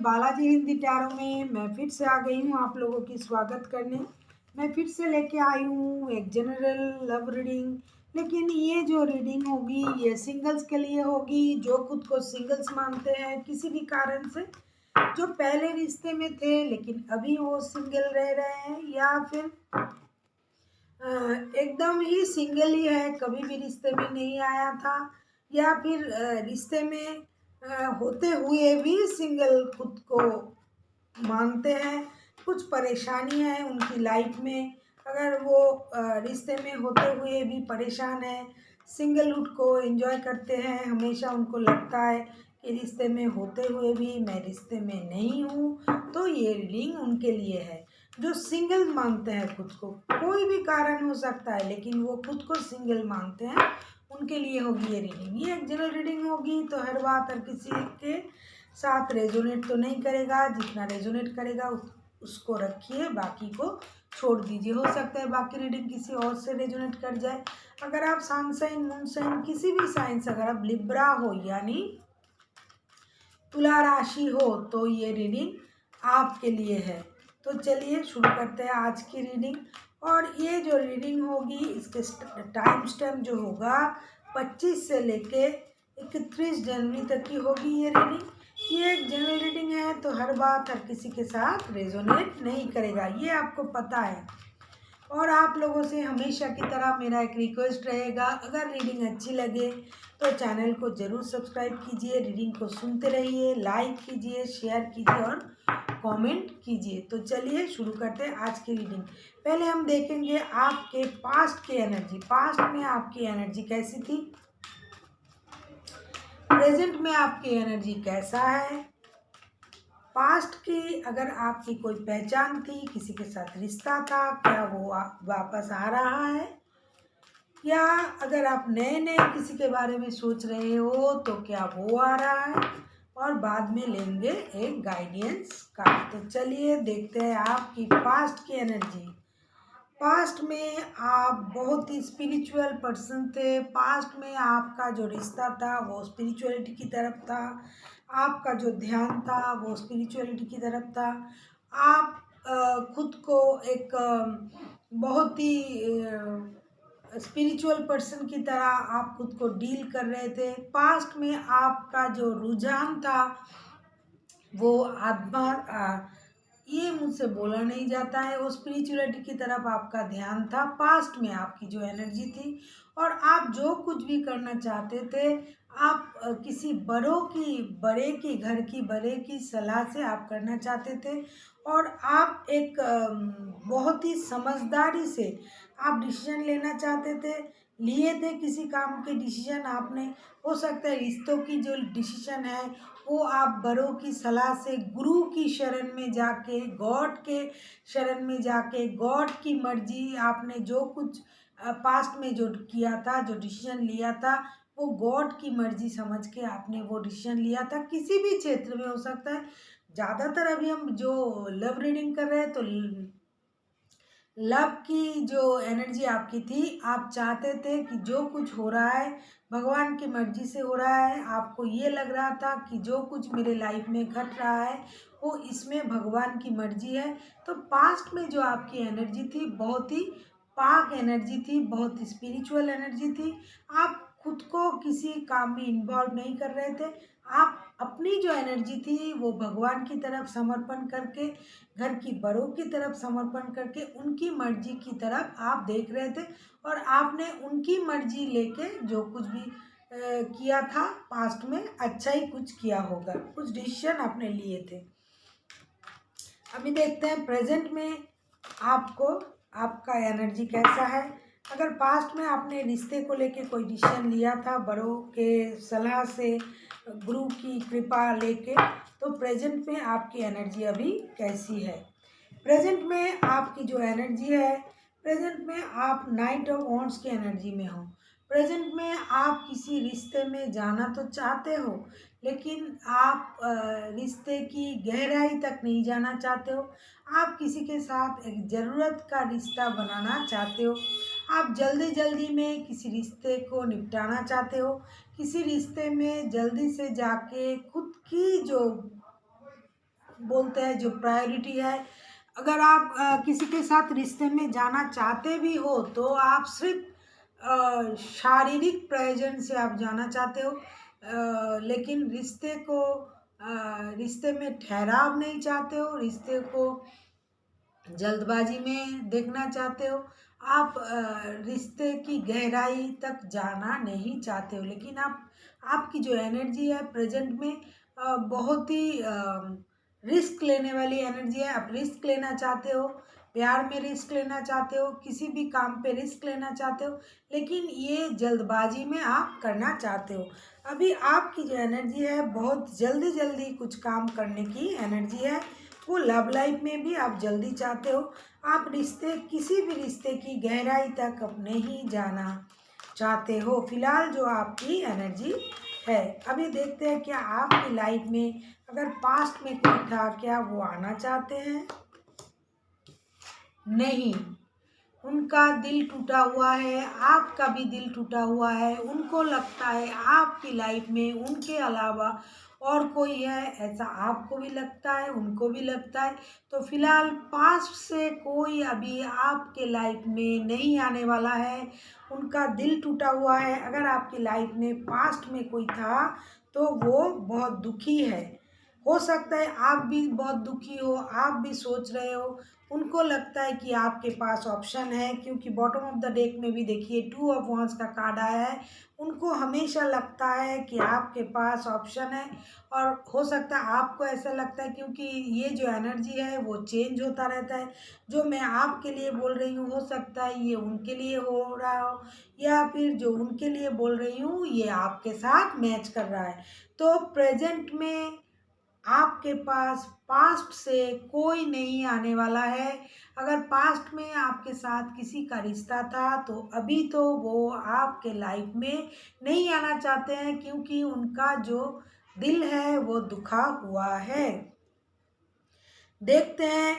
Balaji Hindi tarot में मैं फिर से आ गई हूँ आप लोगों की स्वागत करने। मैं फिर से लेके आई हूँ एक जनरल लव रीडिंग। लेकिन ये जो रीडिंग होगी ये सिंगल्स के लिए होगी, जो खुद को सिंगल्स मानते हैं किसी भी कारण से, जो पहले रिश्ते में थे लेकिन अभी वो सिंगल रह रहे हैं, या फिर एकदम ही सिंगल ही है, कभी भी रिश्ते में नहीं आया था, या फिर रिश्ते में होते हुए भी सिंगल खुद को मानते हैं। कुछ परेशानी है उनकी लाइफ में, अगर वो रिश्ते में होते हुए भी परेशान है, सिंगलहुड को एंजॉय करते हैं, हमेशा उनको लगता है कि रिश्ते में होते हुए भी मैं रिश्ते में नहीं हूँ, तो ये रीडिंग उनके लिए है। जो सिंगल मानते हैं खुद को, कोई भी कारण हो सकता है लेकिन वो खुद को सिंगल मानते हैं, उनके लिए होगी ये रीडिंग। ये एक जनरल रीडिंग होगी, तो हर बात हर किसी के साथ रेजोनेट तो नहीं करेगा, जितना रेजोनेट करेगा उसको रखिए, बाकी को छोड़ दीजिए। हो सकता है बाकी रीडिंग किसी और से रेजोनेट कर जाए। अगर आप सन साइन, मून साइन, किसी भी साइन से, अगर आप लिब्रा हो यानी तुला राशि हो, तो ये रीडिंग आपके लिए है। तो चलिए शुरू करते हैं आज की रीडिंग। और ये जो रीडिंग होगी इसके टाइम स्टैम्प जो होगा 25 से लेके 31 जनवरी तक की होगी ये रीडिंग। ये एक जनरल रीडिंग है, तो हर बात हर किसी के साथ रेजोनेट नहीं करेगा, ये आपको पता है। और आप लोगों से हमेशा की तरह मेरा एक रिक्वेस्ट रहेगा, अगर रीडिंग अच्छी लगे तो चैनल को ज़रूर सब्सक्राइब कीजिए, रीडिंग को सुनते रहिए, लाइक कीजिए, शेयर कीजिए और कमेंट कीजिए। तो चलिए शुरू करते हैं आज की रीडिंग। पहले हम देखेंगे आपके पास्ट की एनर्जी। पास्ट में आपकी एनर्जी कैसी थी, प्रेजेंट में आपकी एनर्जी कैसा है। पास्ट की अगर आपकी कोई पहचान थी, किसी के साथ रिश्ता था, क्या वो वापस आ रहा है, या अगर आप नए नए किसी के बारे में सोच रहे हो तो क्या वो आ रहा है। और बाद में लेंगे एक गाइडेंस कार्ड। तो चलिए देखते हैं आपकी पास्ट की एनर्जी। पास्ट में आप बहुत ही स्पिरिचुअल पर्सन थे। पास्ट में आपका जो रिश्ता था वो स्पिरिचुअलिटी की तरफ था, आपका जो ध्यान था वो स्पिरिचुअलिटी की तरफ था। आप खुद को एक बहुत ही स्पिरिचुअल पर्सन की तरह आप खुद को डील कर रहे थे। पास्ट में आपका जो रुझान था वो आत्मा ये मुझसे बोला नहीं जाता है, वो स्पिरिचुअलिटी की तरफ आपका ध्यान था। पास्ट में आपकी जो एनर्जी थी, और आप जो कुछ भी करना चाहते थे, आप किसी बड़े की घर की बड़े की सलाह से आप करना चाहते थे, और आप एक बहुत ही समझदारी से आप डिसीजन लेना चाहते थे, लिए थे किसी काम के डिसीजन आपने। हो सकता है रिश्तों की जो डिसीजन है वो आप बड़ों की सलाह से, गुरु की शरण में जाके, गॉड के शरण में जाके, गॉड की मर्जी, आपने जो कुछ पास्ट में जो किया था, जो डिसीजन लिया था, वो गॉड की मर्जी समझ के आपने वो डिसीजन लिया था। किसी भी क्षेत्र में हो सकता है। ज़्यादातर अभी हम जो लव रीडिंग कर रहे हैं, तो लव की जो एनर्जी आपकी थी, आप चाहते थे कि जो कुछ हो रहा है भगवान की मर्जी से हो रहा है। आपको ये लग रहा था कि जो कुछ मेरे लाइफ में घट रहा है वो इसमें भगवान की मर्जी है। तो पास्ट में जो आपकी एनर्जी थी बहुत ही पाक एनर्जी थी, बहुत ही स्पिरिचुअल एनर्जी थी। आप खुद को किसी काम में इन्वॉल्व नहीं कर रहे थे। आप अपनी जो एनर्जी थी वो भगवान की तरफ समर्पण करके, घर की बड़ों की तरफ समर्पण करके, उनकी मर्जी की तरफ आप देख रहे थे, और आपने उनकी मर्जी लेके जो कुछ भी किया था पास्ट में, अच्छा ही कुछ किया होगा, कुछ डिसीजन आपने लिए थे। अभी देखते हैं प्रेजेंट में आपको आपका एनर्जी कैसा है। अगर पास्ट में आपने रिश्ते को लेके कोई डिसीजन लिया था बड़ों के सलाह से, गुरु की कृपा लेके, तो प्रेजेंट में आपकी एनर्जी अभी कैसी है। प्रेजेंट में आपकी जो एनर्जी है, प्रेजेंट में आप नाइट ऑफ वॉन्ड्स की एनर्जी में हो। प्रेजेंट में आप किसी रिश्ते में जाना तो चाहते हो, लेकिन आप रिश्ते की गहराई तक नहीं जाना चाहते हो। आप किसी के साथ एक ज़रूरत का रिश्ता बनाना चाहते हो। आप जल्दी जल्दी में किसी रिश्ते को निपटाना चाहते हो। किसी रिश्ते में जल्दी से जाके खुद की जो बोलते हैं, जो प्रायोरिटी है। अगर आप किसी के साथ रिश्ते में जाना चाहते भी हो तो आप सिर्फ शारीरिक प्रयोजन से आप जाना चाहते हो, लेकिन रिश्ते में ठहराव नहीं चाहते हो, रिश्ते को जल्दबाजी में देखना चाहते हो, आप रिश्ते की गहराई तक जाना नहीं चाहते हो। लेकिन आपकी जो एनर्जी है प्रेजेंट में बहुत ही रिस्क लेने वाली एनर्जी है। आप रिस्क लेना चाहते हो, प्यार में रिस्क लेना चाहते हो, किसी भी काम पे रिस्क लेना चाहते हो, लेकिन ये जल्दबाजी में आप करना चाहते हो। अभी आपकी जो एनर्जी है बहुत जल्दी जल्दी कुछ काम करने की एनर्जी है। वो लव लाइफ में भी आप जल्दी चाहते हो, आप किसी भी रिश्ते की गहराई तक अब नहीं जाना चाहते हो। फिलहाल जो आपकी एनर्जी है, अभी देखते हैं क्या आपकी लाइफ में अगर पास्ट में कोई था, क्या वो आना चाहते हैं? नहीं, उनका दिल टूटा हुआ है, आपका भी दिल टूटा हुआ है। उनको लगता है आपकी लाइफ में उनके अलावा और कोई है, ऐसा आपको भी लगता है, उनको भी लगता है। तो फिलहाल पास्ट से कोई अभी आपके लाइफ में नहीं आने वाला है, उनका दिल टूटा हुआ है। अगर आपकी लाइफ में पास्ट में कोई था तो वो बहुत दुखी है। हो सकता है आप भी बहुत दुखी हो, आप भी सोच रहे हो। उनको लगता है कि आपके पास ऑप्शन है, क्योंकि बॉटम ऑफ द डेक में भी देखिए 2 ऑफ वांस का कार्ड आया है। उनको हमेशा लगता है कि आपके पास ऑप्शन है, और हो सकता है आपको ऐसा लगता है, क्योंकि ये जो एनर्जी है वो चेंज होता रहता है। जो मैं आपके लिए बोल रही हूँ हो सकता है ये उनके लिए हो रहा हो, या फिर जो उनके लिए बोल रही हूँ ये आपके साथ मैच कर रहा है। तो प्रेजेंट में आपके पास पास्ट से कोई नहीं आने वाला है। अगर पास्ट में आपके साथ किसी का रिश्ता था तो अभी तो वो आपके लाइफ में नहीं आना चाहते हैं, क्योंकि उनका जो दिल है वो दुखा हुआ है। देखते हैं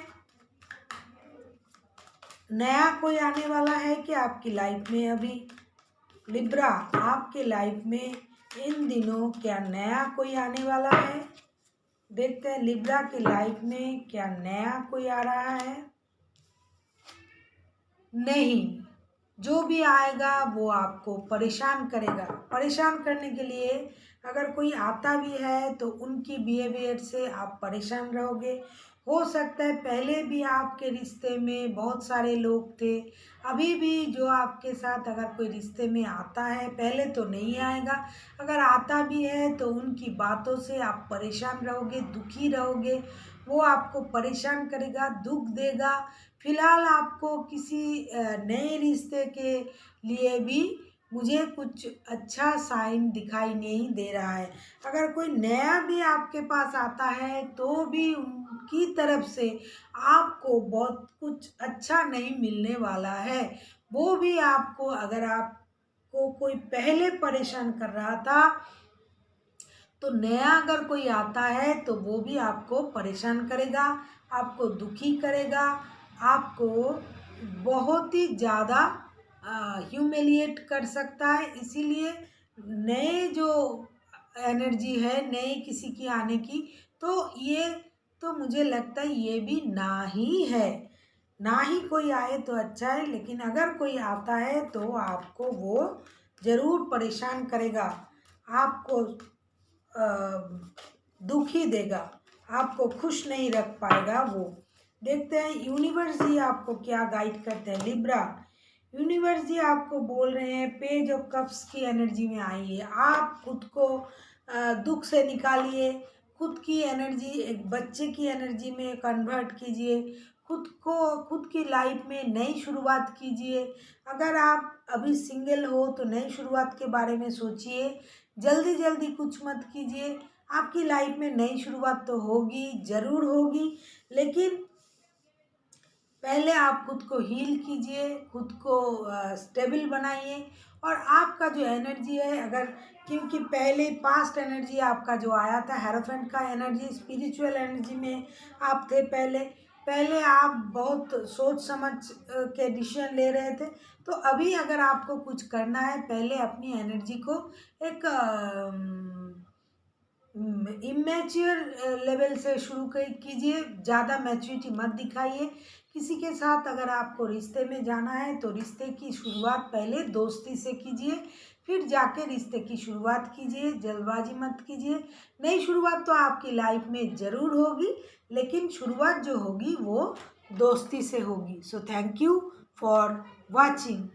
नया कोई आने वाला है कि आपकी लाइफ में। अभी लिब्रा, आपके लाइफ में इन दिनों क्या नया कोई आने वाला है? देखते हैं लिब्रा की लाइफ में क्या नया कोई आ रहा है। नहीं, जो भी आएगा वो आपको परेशान करेगा। परेशान करने के लिए अगर कोई आता भी है तो उनकी बिहेवियर से आप परेशान रहोगे। हो सकता है पहले भी आपके रिश्ते में बहुत सारे लोग थे, अभी भी जो आपके साथ अगर कोई रिश्ते में आता है, पहले तो नहीं आएगा, अगर आता भी है तो उनकी बातों से आप परेशान रहोगे, दुखी रहोगे। वो आपको परेशान करेगा, दुख देगा। फिलहाल आपको किसी नए रिश्ते के लिए भी मुझे कुछ अच्छा साइन दिखाई नहीं दे रहा है। अगर कोई नया भी आपके पास आता है तो भी उनकी तरफ से आपको बहुत कुछ अच्छा नहीं मिलने वाला है। वो भी आपको, अगर आपको कोई पहले परेशान कर रहा था तो नया अगर कोई आता है तो वो भी आपको परेशान करेगा, आपको दुखी करेगा, आपको बहुत ही ज़्यादा ह्यूमिलिएट कर सकता है। इसीलिए नए जो एनर्जी है नए किसी की आने की, तो ये तो मुझे लगता है ये भी ना ही है। ना ही कोई आए तो अच्छा है, लेकिन अगर कोई आता है तो आपको वो ज़रूर परेशान करेगा, आपको दुखी देगा, आपको खुश नहीं रख पाएगा वो। देखते हैं यूनिवर्स जी आपको क्या गाइड करते हैं। लिब्रा, यूनिवर्स जी आपको बोल रहे हैं पेज ऑफ कप्स की एनर्जी में आइए। आप खुद को दुख से निकालिए, खुद की एनर्जी एक बच्चे की एनर्जी में कन्वर्ट कीजिए, खुद की लाइफ में नई शुरुआत कीजिए। अगर आप अभी सिंगल हो तो नई शुरुआत के बारे में सोचिए, जल्दी जल्दी कुछ मत कीजिए। आपकी लाइफ में नई शुरुआत तो होगी, ज़रूर होगी, लेकिन पहले आप खुद को हील कीजिए, खुद को स्टेबल बनाइए। और आपका जो एनर्जी है, अगर क्योंकि पहले पास्ट एनर्जी आपका जो आया था हेरोफेंट का एनर्जी, स्पिरिचुअल एनर्जी में आप थे पहले। पहले आप बहुत सोच समझ के डिसीजन ले रहे थे। तो अभी अगर आपको कुछ करना है, पहले अपनी एनर्जी को एक इमेच्योर लेवल से शुरू कीजिए, ज़्यादा मैच्योरिटी मत दिखाइए। किसी के साथ अगर आपको रिश्ते में जाना है तो रिश्ते की शुरुआत पहले दोस्ती से कीजिए, फिर जाके रिश्ते की शुरुआत कीजिए, जल्दबाजी मत कीजिए। नई शुरुआत तो आपकी लाइफ में ज़रूर होगी, लेकिन शुरुआत जो होगी वो दोस्ती से होगी। So thank you for watching.